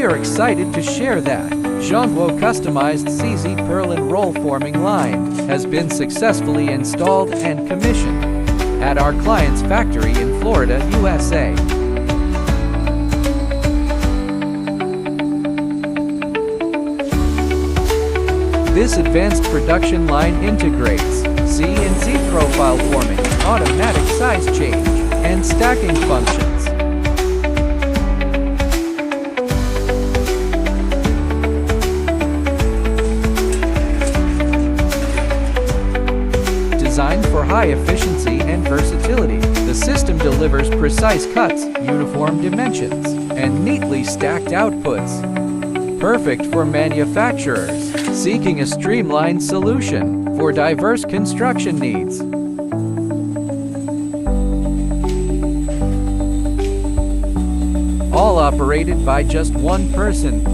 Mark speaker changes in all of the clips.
Speaker 1: are excited to share that Zhongtuo customized CZ Purlin roll forming line has been successfully installed and commissioned at our client's factory in Florida, USA. This advanced production line integrates C and Z profile forming, automatic size change, and stacking functions. Designed for high efficiency and versatility, the system delivers precise cuts, uniform dimensions, and neatly stacked outputs. Perfect for manufacturers seeking a streamlined solution for diverse construction needs. All operated by just one person.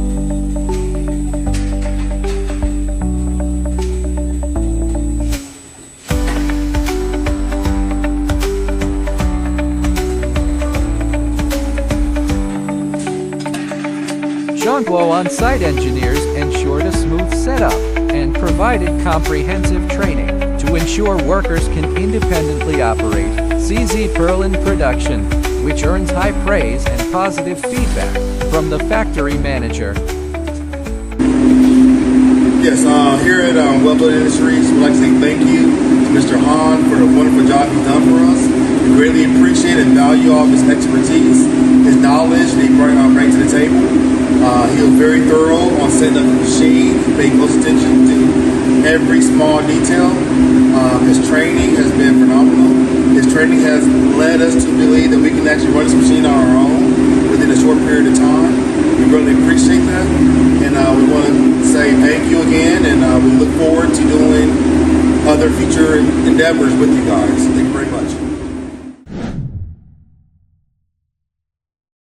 Speaker 1: Zhongtuo on-site engineers ensured a smooth setup and provided comprehensive training to ensure workers can independently operate CZ Purlin production, which earns high praise and positive feedback from the factory manager.
Speaker 2: Yes, here at Wellblood Industries, we'd like to say thank you to Mr. Han for the wonderful job he's done for us. We greatly appreciate and value all of his expertise, his knowledge that he brings to the table. He was very thorough on setting up the machine. He paid close attention to every small detail. His training has been phenomenal. His training has led us to believe that we can actually run this machine on our own within a short period of time. We really appreciate that, and we want to say thank you again, and we look forward to doing other future endeavors with you guys.